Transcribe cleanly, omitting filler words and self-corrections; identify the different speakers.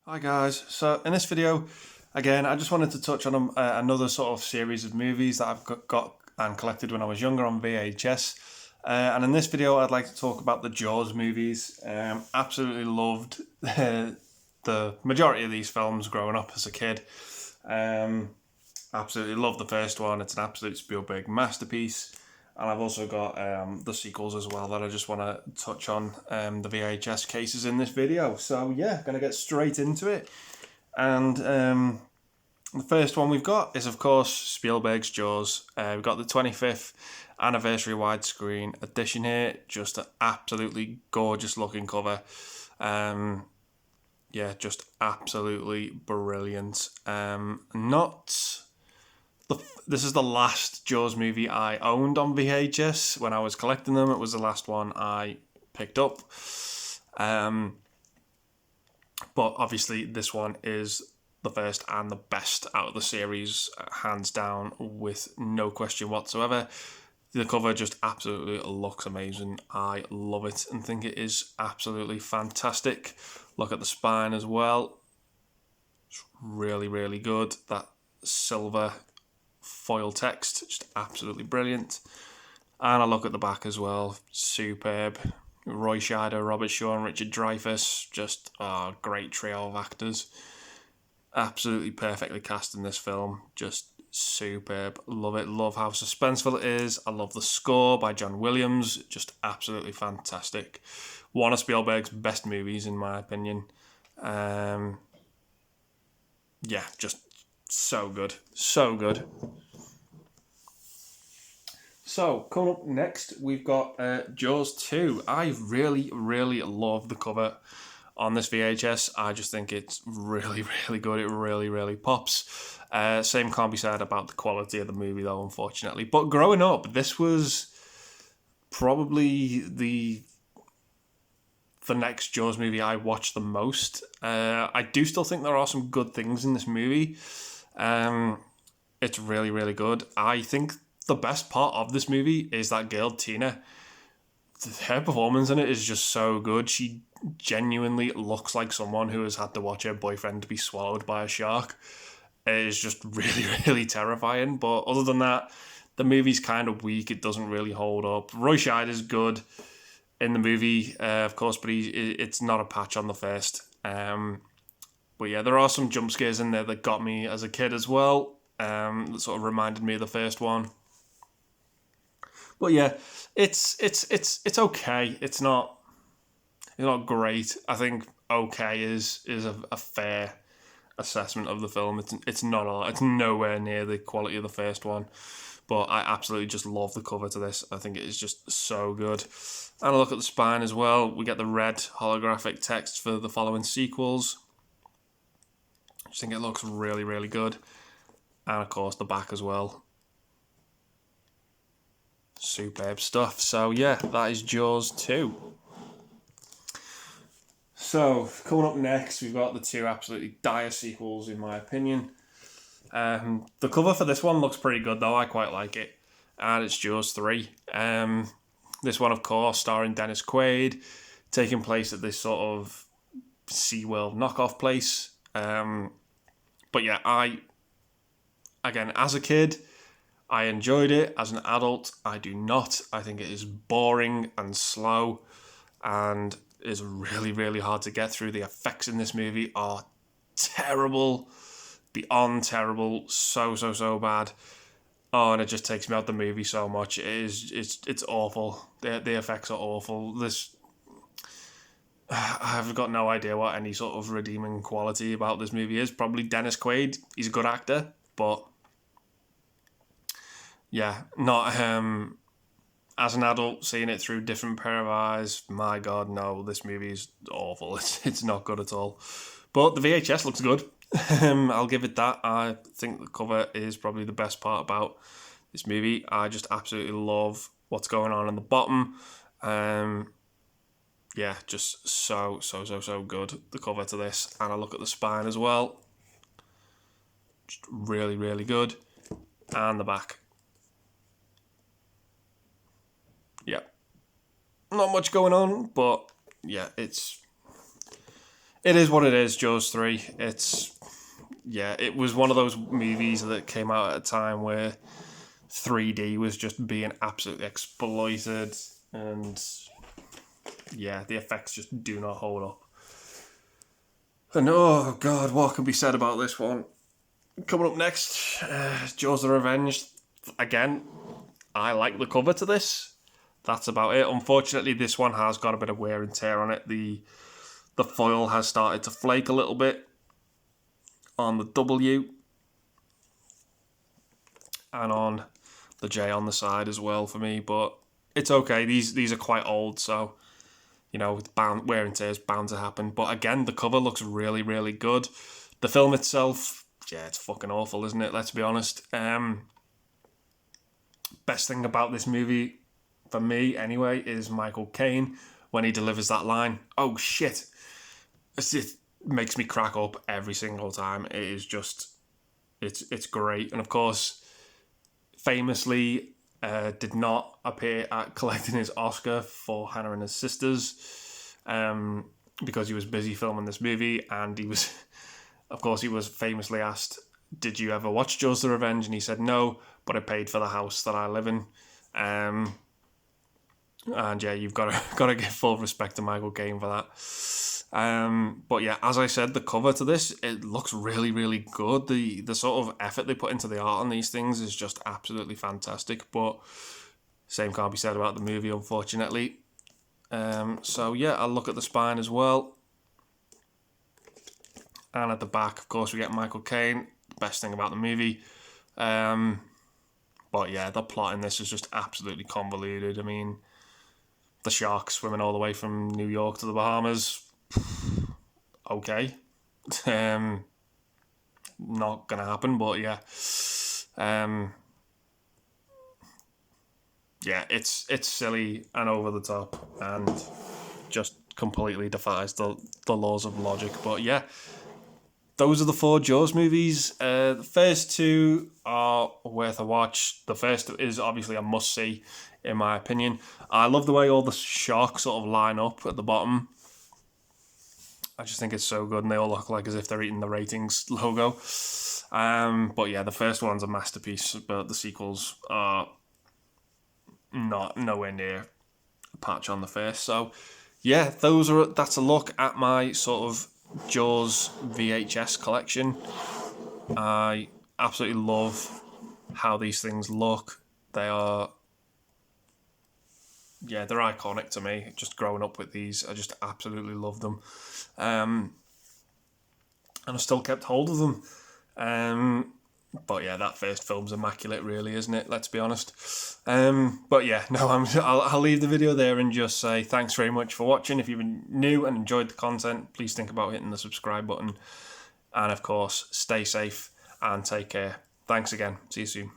Speaker 1: Hi guys, so in this video, again, I just wanted to touch on another sort of series of movies that I've got and collected when I was younger on VHS. And in this video, I'd like to talk about the Jaws movies. Absolutely loved the majority of these films growing up as a kid. Absolutely loved the first one. It's an absolute Spielberg masterpiece. And I've also got the sequels as well that I just want to touch on the VHS cases in this video. So yeah, going to get straight into it. And the first one we've got is, of course, Spielberg's Jaws. We've got the 25th anniversary widescreen edition here. Just an absolutely gorgeous looking cover. Yeah, just absolutely brilliant. This is the last Jaws movie I owned on VHS when I was collecting them. It was the last one I picked up. But obviously this one is the first and the best out of the series, hands down, with no question whatsoever. The cover just absolutely looks amazing. I love it and think it is absolutely fantastic. Look at the spine as well. It's really, really good. That silver foil text, just absolutely brilliant. And I look at the back as well, superb. Roy Scheider, Robert Shaw and Richard Dreyfuss, just a great trio of actors. Absolutely perfectly cast in this film, just superb. Love it, love how suspenseful it is. I love the score by John Williams, just absolutely fantastic. One of Spielberg's best movies in my opinion. Yeah, just so good, so good. So, coming up next, we've got Jaws 2. I really, really love the cover on this VHS. I just think it's really, really good. It really, really pops. Same can't be said about the quality of the movie, though, unfortunately. But growing up, this was probably the next Jaws movie I watched the most. I do still think there are some good things in this movie. It's really, really good. I think the best part of this movie is that girl, Tina. Her performance in it is just so good. She genuinely looks like someone who has had to watch her boyfriend be swallowed by a shark. It is just really, really terrifying. But other than that, the movie's kind of weak. It doesn't really hold up. Roy Scheider's good in the movie, of course, but it's not a patch on the first. But yeah, there are some jump scares in there that got me as a kid as well. That sort of reminded me of the first one. But yeah, it's okay. It's not great. I think okay is a fair assessment of the film. It's not a lot. It's nowhere near the quality of the first one. But I absolutely just love the cover to this. I think it is just so good. And a look at the spine as well. We get the red holographic text for the following sequels. I just think it looks really, really good. And of course the back as well. Superb stuff. So yeah, that is Jaws 2. So coming up next, we've got the two absolutely dire sequels in my opinion. The cover for this one looks pretty good though. I quite like it. And it's Jaws 3. This one, of course, starring Dennis Quaid, taking place at this sort of SeaWorld knockoff place. But yeah, again, as a kid, I enjoyed it. As an adult, I do not. I think it is boring and slow and is really, really hard to get through. The effects in this movie are terrible, beyond terrible, so bad. Oh, and it just takes me out the movie so much. It's awful. The effects are awful. I've got no idea what any sort of redeeming quality about this movie is. Probably Dennis Quaid. He's a good actor, but yeah, not as an adult seeing it through different pair of eyes. My God, no, this movie is awful. It's not good at all. But the VHS looks good. I'll give it that. I think the cover is probably the best part about this movie. I just absolutely love what's going on the bottom. Yeah, just so good, the cover to this. And I look at the spine as well. Just really, really good. And the back. Yeah. Not much going on, but yeah, it's it is what it is, Jaws 3. It was one of those movies that came out at a time where 3D was just being absolutely exploited, and yeah, the effects just do not hold up. And oh god, what can be said about this one? Coming up next, Jaws the Revenge. Again, I like the cover to this. That's about it. Unfortunately, this one has got a bit of wear and tear on it. The foil has started to flake a little bit on the W and on the J on the side as well for me, but it's okay. These are quite old, so you know, wear and tear is bound to happen. But again, the cover looks really, really good. The film itself, yeah, it's fucking awful, isn't it? Let's be honest. Best thing about this movie, for me anyway, is Michael Caine when he delivers that line. Oh shit! It makes me crack up every single time. It is just, it's great. And of course, famously, did not appear at collecting his Oscar for Hannah and His Sisters because he was busy filming this movie, and he was famously asked, "Did you ever watch Jaws the Revenge?" And he said, "No, but I paid for the house that I live in." And yeah, you've got to give full respect to Michael Caine for that. But yeah, as I said, the cover to this, it looks really, really good. The sort of effort they put into the art on these things is just absolutely fantastic. But same can't be said about the movie, unfortunately. So yeah, I'll look at the spine as well. And at the back, of course, we get Michael Caine. The best thing about the movie. But yeah, the plot in this is just absolutely convoluted. I mean, the shark swimming all the way from New York to the Bahamas. Okay. Not gonna happen, but yeah. Yeah, it's silly and over the top and just completely defies the laws of logic. But yeah, those are the 4 Jaws movies. The first 2 are worth a watch. The first is obviously a must-see, in my opinion. I love the way all the sharks sort of line up at the bottom. I just think it's so good, and they all look like as if they're eating the ratings logo. But yeah, the first one's a masterpiece, but the sequels are nowhere near a patch on the first. So yeah, that's a look at my sort of Jaws VHS collection. I absolutely love how these things look. They're iconic to me. Just growing up with these, I just absolutely love them. And I still kept hold of them. But yeah, that first film's immaculate, really, isn't it? Let's be honest. But yeah, no, I'll leave the video there and just say thanks very much for watching. If you've been new and enjoyed the content, please think about hitting the subscribe button. And of course, stay safe and take care. Thanks again. See you soon.